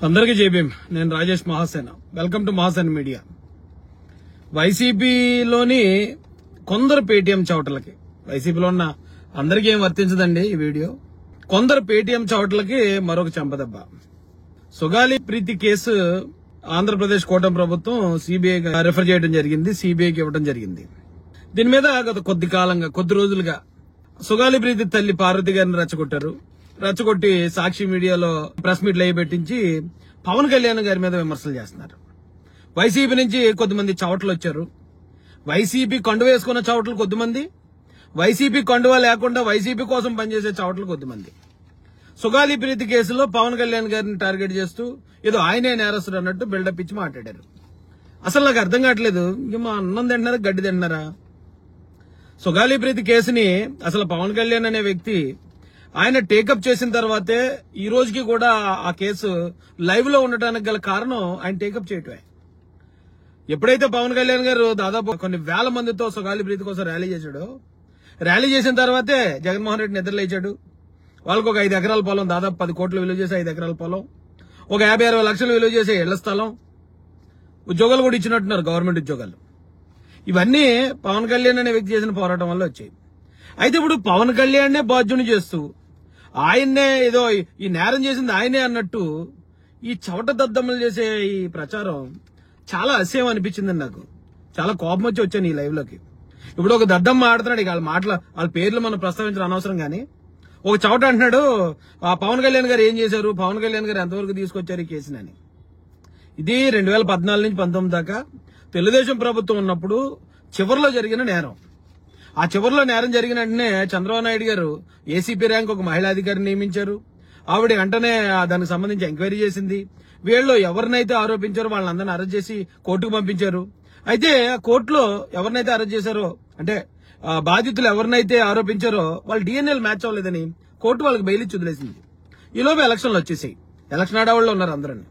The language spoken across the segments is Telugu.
అందరికీ జైభీం. నేను Rajesh Mahasena. Welcome to Mahasena media. వైసీపీలోని కొందరు పేటీఎం చౌటలకి, వైసీపీలో ఉన్న అందరికీ ఏం వర్తించదండి ఈ వీడియో. కొందరు పేటీఎం చౌటలకి మరొక చెంపదెబ్బ. సుగాలి ప్రీతి కేసు ఆంధ్రప్రదేశ్ కూటమి ప్రభుత్వం సిబిఐ రిఫర్ చేయడం జరిగింది, సిబిఐకి ఇవ్వడం జరిగింది. దీని మీద గత కొద్ది రోజులుగా సుగాలి ప్రీతి తల్లి పార్వతి గారిని రెచ్చగొట్టి సాక్షి మీడియాలో ప్రెస్ మీట్లు పెట్టించి పవన్ కళ్యాణ్ గారి మీద విమర్శలు చేస్తున్నారు. వైసీపీ నుంచి కొద్దిమంది చవటలు వచ్చారు. వైసీపీ కండువ వేసుకున్న చవటలు కొద్దిమంది, వైసీపీ కండువ లేకుండా వైసీపీ కోసం పనిచేసే చవటలు కొద్దిమంది. సుగాలి ప్రీతి కేసులో పవన్ కళ్యాణ్ గారిని టార్గెట్ చేస్తూ ఏదో ఆయనే నేరస్తుడు అన్నట్టు బిల్డప్ ఇచ్చి మాట్లాడారు. అసలు నాకు అర్థం కావట్లేదు, ఇంక మా అన్నం తింటున్నారా గడ్డి తింటున్నారా? సుగాలి ప్రీతి కేసుని అసలు పవన్ కళ్యాణ్ అనే వ్యక్తి ఆయన టేకప్ చేసిన తర్వాతే ఈ రోజుకి కూడా ఆ కేసు లైవ్ లో ఉండటానికి గల కారణం ఆయన టేకప్ చేయటమే. ఎప్పుడైతే పవన్ కళ్యాణ్ గారు దాదాపు కొన్ని వేల మందితో సుగాలి ప్రీతి కోసం ర్యాలీ చేశాడో, ర్యాలీ చేసిన తర్వాతే జగన్మోహన్ రెడ్డి నిద్రలేచాడు. వాళ్ళకు ఒక 5 ఎకరాల పొలం, దాదాపు 10 కోట్లు విలువ చేసే 5 ఎకరాల పొలం, ఒక 50-60 లక్షలు విలువ చేసే ఇళ్ల స్థలం, ఉద్యోగాలు కూడా ఇచ్చినట్టున్నారు, గవర్నమెంట్ ఉద్యోగాలు. ఇవన్నీ పవన్ కళ్యాణ్ అనే వ్యక్తి చేసిన పోరాటం వల్ల వచ్చాయి. అయితే ఇప్పుడు పవన్ కళ్యాణ్నే బాధ్యుని చేస్తూ ఆయన్నే ఏదో ఈ నేరం చేసింది ఆయనే అన్నట్టు ఈ చవట దద్దమ్మలు చేసే ఈ ప్రచారం చాలా అసహ్యం అనిపించిందండి. నాకు చాలా కోపం వచ్చాను ఈ లైవ్ లోకి. ఇప్పుడు ఒక దద్దమ్మ ఆడుతున్నాడు, ఇక వాళ్ళ పేర్లు మనం ప్రస్తావించడం అనవసరం గానీ, ఒక చవట అంటున్నాడు ఆ పవన్ కళ్యాణ్ గారు ఏం చేశారు, పవన్ కళ్యాణ్ గారు ఎంతవరకు తీసుకొచ్చారు ఈ కేసునని. ఇది 2014 నుంచి 19 దాకా తెలుగుదేశం ప్రభుత్వం ఉన్నప్పుడు చివరిలో జరిగిన నేరం. ఆ చివరిలో నేరం జరిగిన వెంటనే చంద్రబాబు నాయుడు గారు ఏసీపీ ర్యాంక్ ఒక మహిళా అధికారిని నియమించారు. ఆవిడ వెంటనే దానికి సంబంధించి ఎంక్వైరీ చేసింది. వీళ్ళు ఎవరినైతే ఆరోపించారో వాళ్ళందరినీ అరెస్ట్ చేసి కోర్టుకు పంపించారు. అయితే ఆ కోర్టులో ఎవరినైతే అరెస్ట్ చేశారో, అంటే బాధితులు ఎవరినైతే ఆరోపించారో వాళ్ళు డిఎన్ఏలు మ్యాచ్ అవ్వలేదని కోర్టు వాళ్ళకి బెయిల్ ఇచ్చి వదిలేసింది. ఈలోపు ఎలక్షన్లు వచ్చేసాయి. ఎలక్షన్ ఆడవాళ్ళు ఉన్నారు అందరూ.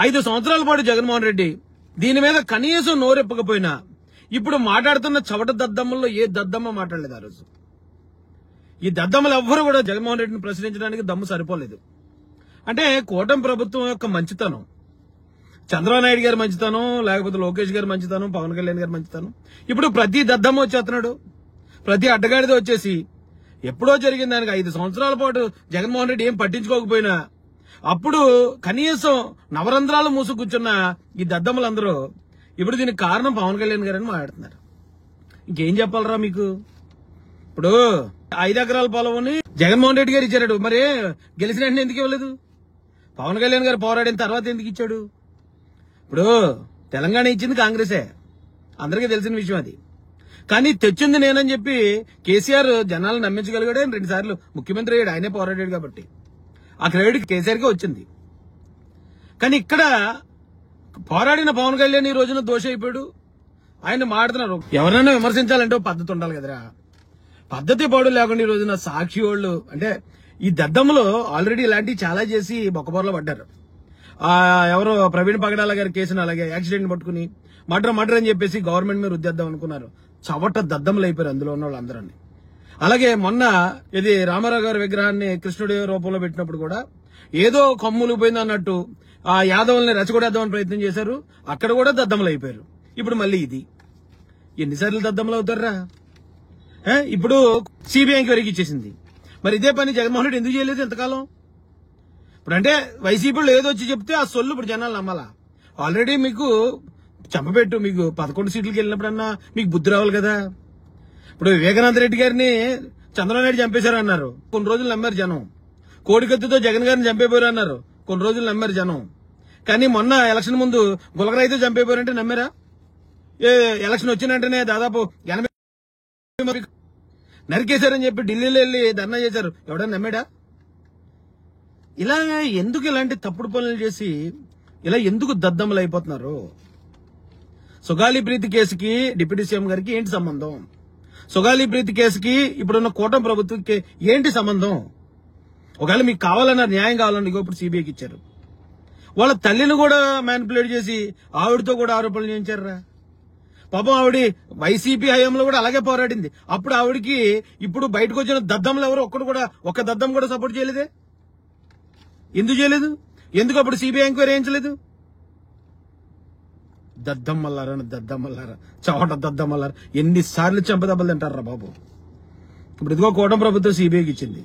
5 సంవత్సరాల పాటు జగన్మోహన్ రెడ్డి దీని మీద కనీసం నోరెప్పకపోయినా ఇప్పుడు మాట్లాడుతున్న చవట దద్దమ్మల్లో ఏ దద్దమ్మ మాట్లాడలేదు ఆ రోజు. ఈ దద్దమ్మలు ఎవ్వరూ కూడా జగన్మోహన్ రెడ్డిని ప్రశ్నించడానికి దమ్ము సరిపోలేదు. అంటే కూటమి ప్రభుత్వం యొక్క మంచితనం, చంద్రబాబు నాయుడు గారి మంచితనం, లేకపోతే లోకేష్ గారి మంచితనం, పవన్ కళ్యాణ్ గారి మంచితనం, ఇప్పుడు ప్రతి దద్దమ్మ వచ్చేస్తున్నాడు, ప్రతి అడ్డగాడితో వచ్చేసి ఎప్పుడో జరిగిన దానికి 5 సంవత్సరాల పాటు జగన్మోహన్ రెడ్డి ఏం పట్టించుకోకపోయినా అప్పుడు కనీసం నవరంధ్రాలు మూసు కూర్చున్న ఈ దద్దమ్మలందరూ ఇప్పుడు దీనికి కారణం పవన్ కళ్యాణ్ గారని మాట్లాడుతున్నారు. ఇంకేం చెప్పాలరా మీకు? ఇప్పుడు 5 ఎకరాల పొలం జగన్మోహన్ రెడ్డి గారు ఇచ్చాడు, మరి గెలిచిన వెంటనే ఎందుకు ఇవ్వలేదు? పవన్ కళ్యాణ్ గారు పోరాడిన తర్వాత ఎందుకు ఇచ్చాడు? ఇప్పుడు తెలంగాణ ఇచ్చింది కాంగ్రెసే, అందరికీ తెలిసిన విషయం అది. కానీ తెచ్చింది నేనని చెప్పి కేసీఆర్ జనాలను నమ్మించగలిగాడు. 2 సార్లు ముఖ్యమంత్రి అయ్యాడు, ఆయనే పోరాడాడు కాబట్టి ఆ క్రెడిట్ కేసీఆర్కే వచ్చింది. కానీ ఇక్కడ పోరాడిన పవన్ కళ్యాణ్ ఈ రోజున దోష అయిపోయాడు. ఆయన మాట్లాడుతున్నారు. ఎవరైనా విమర్శించాలంటే పద్ధతి ఉండాలి కదరా. పద్ధతి పాడు లేకుండా ఈ రోజున సాక్షి వాళ్ళు, అంటే ఈ దద్దమ్మలో ఆల్రెడీ ఇలాంటివి చాలా చేసి బొక్కబోర్లో పడ్డారు. ఎవరో ప్రవీణ్ పగడాల గారి కేసును అలాగే యాక్సిడెంట్ పట్టుకుని మర్డర్ అని చెప్పేసి గవర్నమెంట్ మీద రుద్దేద్దాం అనుకున్నారు. చవట దద్దమ్మలు అయిపోయారు అందులో ఉన్న వాళ్ళందరినీ. అలాగే మొన్న ఇది రామారావు గారి విగ్రహాన్ని కృష్ణుడి రూపంలో పెట్టినప్పుడు కూడా ఏదో కొమ్ములు పోయింది అన్నట్టు ఆ యాదవుల్ని రెచ్చగొడేద్దామని ప్రయత్నం చేశారు. అక్కడ కూడా దద్దమ్మలు అయిపోయారు. ఇప్పుడు మళ్ళీ ఇది ఎన్నిసార్లు దద్దమ్మలు అవుతారా? ఇప్పుడు సిబిఐ ఎంక్వైరీకి ఇచ్చేసింది. మరి ఇదే పని జగన్మోహన్ రెడ్డి ఎందుకు చేయలేదు ఎంతకాలం? ఇప్పుడు అంటే వైసీపీలో ఏదో వచ్చి చెప్తే ఆ సొల్లు ఇప్పుడు జనాలు నమ్మాలా? ఆల్రెడీ మీకు చంపబెట్టు, మీకు 11 సీట్లకి వెళ్ళినప్పుడన్నా మీకు బుద్ధి రావాలి కదా. ఇప్పుడు వివేకానంద రెడ్డి గారిని చంద్రబాబు నాయుడు చంపేశారు అన్నారు, కొన్ని రోజులు నమ్మారు జనం. కోడికత్తితో జగన్ గారిని చంపేపోయారు అన్నారు, కొన్ని రోజులు నమ్మారు జనం. కానీ మొన్న ఎలక్షన్ ముందు గులకరాయితో చంపేపోయారంటే నమ్మారా? ఎలక్షన్ వచ్చిన వెంటనే దాదాపు 80 నరికేశారని చెప్పి ఢిల్లీలో వెళ్లి ధర్నా చేశారు, ఎవడన్నా నమ్మాడా? ఇలా ఎందుకు ఇలాంటి తప్పుడు పనులు చేసి ఇలా ఎందుకు దద్దమ్మలు అయిపోతున్నారు? సుగాలి ప్రీతి కేసుకి డిప్యూటీ సీఎం గారికి ఏంటి సంబంధం? సుగాలి ప్రీతి కేసుకి ఇప్పుడున్న కూటమి ప్రభుత్వంకి ఏంటి సంబంధం? ఒకవేళ మీకు కావాలన్నా న్యాయం కావాలన్నా ఇప్పుడు సిబిఐకి ఇచ్చారు. వాళ్ళ తల్లిని కూడా మ్యానిపులేట్ చేసి ఆవిడతో కూడా ఆరోపణలు చేయించారా? పాపం ఆవిడ వైసీపీ హయాంలో కూడా అలాగే పోరాడింది. అప్పుడు ఆవిడికి ఇప్పుడు బయటకు వచ్చిన దద్దమ్మలు ఎవరు ఒక్క దద్దం కూడా సపోర్ట్ చేయలేదే. ఎందుకు చేయలేదు? ఎందుకు అప్పుడు సిబిఐ ఎంక్వైరీ చేయించలేదు? దద్దమ్మల్లారా చవట దద్దమ్మల్లారా ఎన్నిసార్లు చెంపదెబ్బలు తింటారా బాబు. ఇప్పుడు ఇదిగో కూటమి ప్రభుత్వం సిబిఐకి ఇచ్చింది.